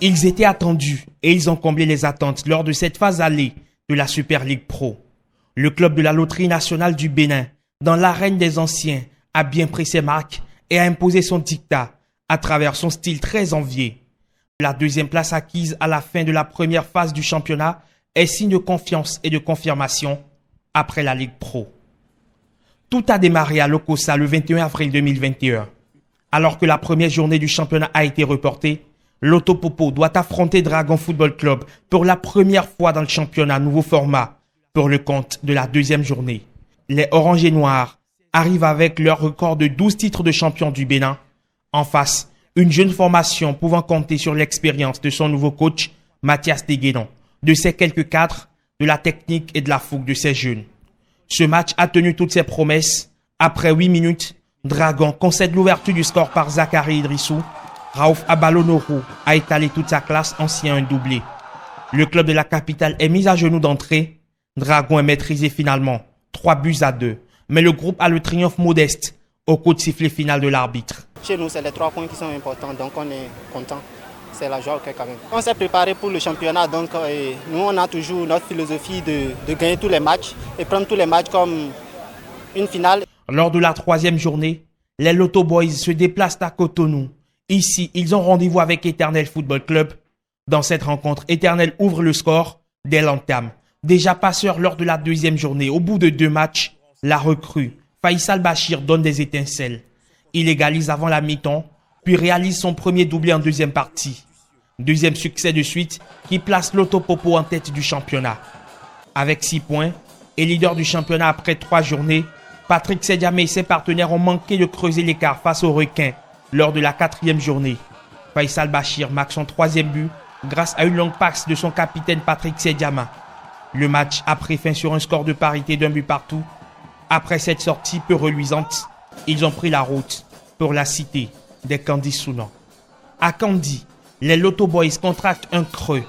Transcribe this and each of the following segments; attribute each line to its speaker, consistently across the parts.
Speaker 1: Ils étaient attendus et ils ont comblé les attentes lors de cette phase allée de la Super League Pro. Le club de la Loterie nationale du Bénin, dans l'arène des anciens, a bien pris ses marques et a imposé son dictat à travers son style très envié. La deuxième place acquise à la fin de la première phase du championnat est signe de confiance et de confirmation après la Ligue Pro. Tout a démarré à Lokossa le 21 avril 2021. Alors que la première journée du championnat a été reportée, Loto Popo doit affronter Dragon Football Club pour la première fois dans le championnat nouveau format pour le compte de la deuxième journée. Les Orange et Noirs arrivent avec leur record de 12 titres de champion du Bénin. En face, une jeune formation pouvant compter sur l'expérience de son nouveau coach, Mathias Deguénon, de ses quelques cadres, de la technique et de la fougue de ses jeunes. Ce match a tenu toutes ses promesses. Après 8 minutes, Dragon concède l'ouverture du score par Zachary Idrissou. Raouf Abalonoru a étalé toute sa classe en signant un doublé. Le club de la capitale est mis à genoux d'entrée. Dragon est maîtrisé finalement, 3-2. Mais le groupe a le triomphe modeste au coup de sifflet final de l'arbitre.
Speaker 2: Chez nous, c'est les 3 points qui sont importants, donc on est content. C'est la joie quand même. On s'est préparé pour le championnat, donc nous on a toujours notre philosophie de gagner tous les matchs et prendre tous les matchs comme une finale.
Speaker 1: Lors de la troisième journée, les Loto Boys se déplacent à Cotonou. Ici, ils ont rendez-vous avec Éternel Football Club. Dans cette rencontre, Éternel ouvre le score dès l'entame. Déjà passeur lors de la deuxième journée, au bout de 2 matchs, la recrue Faisal Bachir donne des étincelles. Il égalise avant la mi-temps, puis réalise son premier doublé en deuxième partie. Deuxième succès de suite qui place Loto Popo en tête du championnat. Avec 6 points et leader du championnat après 3 journées, Patrick Sediame et ses partenaires ont manqué de creuser l'écart face aux requins lors de la 4e journée. Faisal Bachir marque son 3e but grâce à une longue passe de son capitaine Patrick Sediame. Le match a pris fin sur un score de parité d'1 but partout. Après cette sortie peu reluisante, ils ont pris la route pour la cité des Kandi Sounan. À Kandi, les Loto Boys contractent un creux.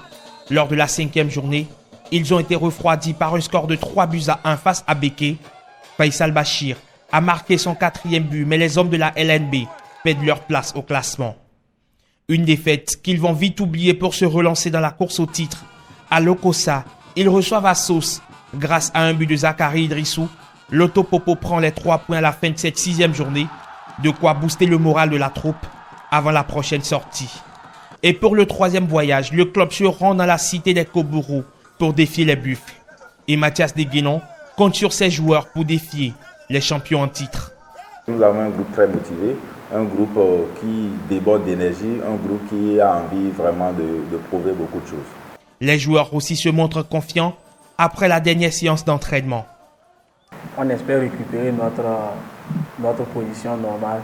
Speaker 1: Lors de la 5e journée, ils ont été refroidis par un score de 3-1 face à Béké. Faisal Bachir a marqué son 4e but, mais les hommes de la LNB perdent leur place au classement. Une défaite qu'ils vont vite oublier pour se relancer dans la course au titre. À Lokossa, ils reçoivent à sauce grâce à un but de Zachary Idrissou. Loto Popo prend les 3 points à la fin de cette 6e journée, de quoi booster le moral de la troupe avant la prochaine sortie. Et pour le 3e voyage, le club se rend dans la cité des Kobourou pour défier les Buffles. Et Mathias Deguénon compte sur ses joueurs pour défier les champions en titre.
Speaker 3: Nous avons un groupe très motivé, un groupe qui déborde d'énergie, un groupe qui a envie vraiment de prouver beaucoup de choses.
Speaker 1: Les joueurs aussi se montrent confiants après la dernière séance d'entraînement.
Speaker 4: On espère récupérer notre position normale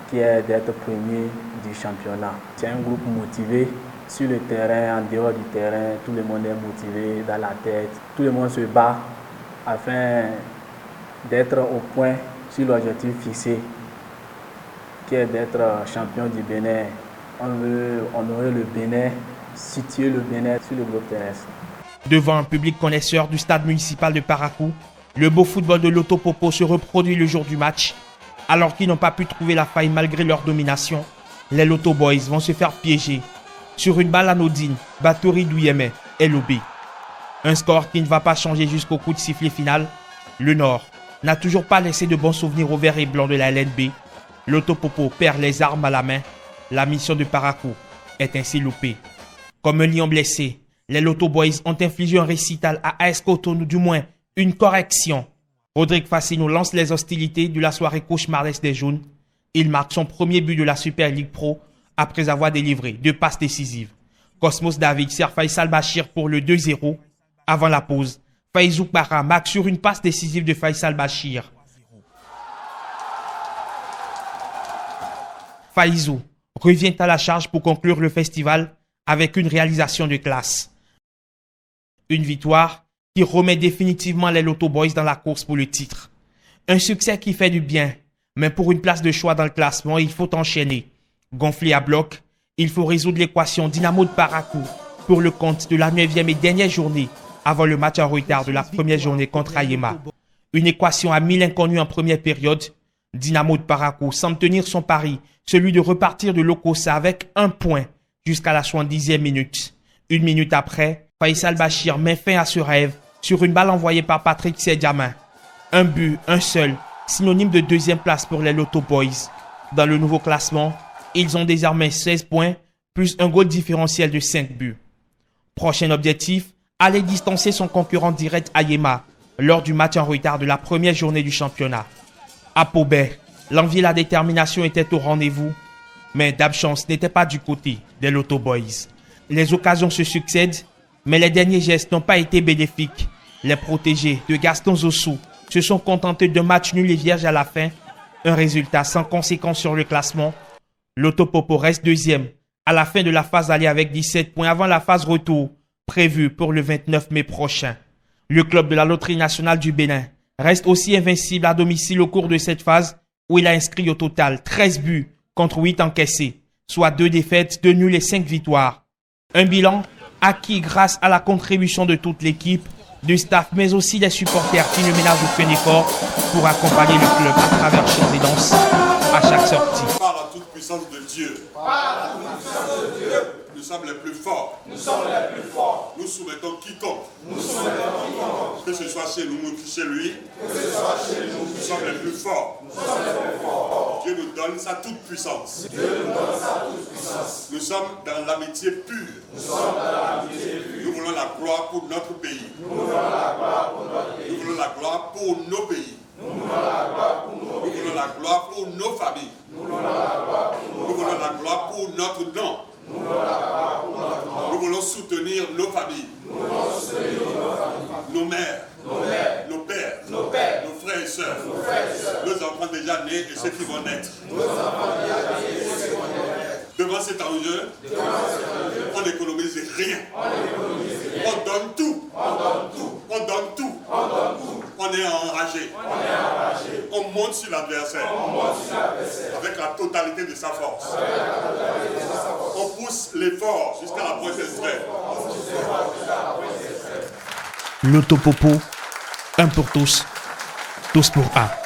Speaker 4: qui est d'être premier du championnat. C'est un groupe motivé sur le terrain, en dehors du terrain, tout le monde est motivé dans la tête. Tout le monde se bat afin d'être au point sur l'objectif fixé qui est d'être champion du Bénin. On veut honorer le Bénin, situer le Bénin sur le globe terrestre.
Speaker 1: Devant un public connaisseur du stade municipal de Parakou, le beau football de Loto Popo se reproduit le jour du match. Alors qu'ils n'ont pas pu trouver la faille malgré leur domination, les Loto Boys vont se faire piéger. Sur une balle anodine, Batouri Douyeme est lobé. Un score qui ne va pas changer jusqu'au coup de sifflet final. Le Nord n'a toujours pas laissé de bons souvenirs au vert et blanc de la LNB. Loto Popo perd les armes à la main. La mission de Parakou est ainsi loupée. Comme un lion blessé, les Loto Boys ont infligé un récital à AS Cotonou, du moins une correction. Rodrigue Fassino lance les hostilités de la soirée cauchemardesque des Jaunes. Il marque son premier but de la Super League Pro après avoir délivré 2 passes décisives. Cosmos David sert Faisal Bachir pour le 2-0. Avant la pause, Faizou Bara marque sur une passe décisive de Faisal Bachir. Faizou revient à la charge pour conclure le festival avec une réalisation de classe. Une victoire qui remet définitivement les Loto Boys dans la course pour le titre. Un succès qui fait du bien, mais pour une place de choix dans le classement, il faut enchaîner. Gonflé à bloc, il faut résoudre l'équation Dynamo de Parakou pour le compte de la 9e et dernière journée avant le match en retard de la première journée contre Ayema. Une équation à 1000 inconnus en première période. Dynamo de Parakou semble tenir son pari, celui de repartir de Lokossa avec 1 point jusqu'à la 70e minute. Une minute après, Faisal Bachir met fin à ce rêve sur une balle envoyée par Patrick Sediamin. Un but, un seul, synonyme de deuxième place pour les Loto Boys. Dans le nouveau classement, ils ont désormais 16 points, plus un goal différentiel de 5 buts. Prochain objectif, aller distancer son concurrent direct Ayema lors du match en retard de la première journée du championnat. À Pobet, l'envie et la détermination étaient au rendez-vous, mais d'absence n'était pas du côté des Loto Boys. Les occasions se succèdent, mais les derniers gestes n'ont pas été bénéfiques. Les protégés de Gaston Zossou se sont contentés d'un match nul et vierge à la fin, un résultat sans conséquence sur le classement. Loto Popo reste deuxième à la fin de la phase aller avec 17 points avant la phase retour, prévue pour le 29 mai prochain. Le club de la Loterie nationale du Bénin reste aussi invincible à domicile au cours de cette phase où il a inscrit au total 13 buts contre 8 encaissés, soit 2 défaites, 2 nuls et 5 victoires. Un bilan acquis grâce à la contribution de toute l'équipe, du staff mais aussi des supporters qui ne ménagent aucun effort pour accompagner le club à travers chants et danses à chaque sortie.
Speaker 5: Par la toute puissance de Dieu. Nous sommes les plus forts. Nous soumettons quiconque. Que ce soit chez nous ou chez lui. Nous sommes les plus forts. Dieu nous donne sa toute puissance. Nous sommes dans l'amitié pure. Nous voulons la gloire pour notre pays. Nous voulons la gloire pour nos pays. Nous voulons la gloire pour nos familles. Nous voulons la gloire pour notre nom. Nous voulons soutenir nos familles, nos mères, nos pères, nos frères et sœurs, nos enfants déjà nés et ceux qui vont naître. Devant cet enjeu, on n'économise rien. On donne tout. On est enragé. On monte sur l'adversaire avec la totalité de sa force. On pousse l'effort jusqu'à la pointe extrême.
Speaker 1: Loto Popo, un pour tous, tous pour un.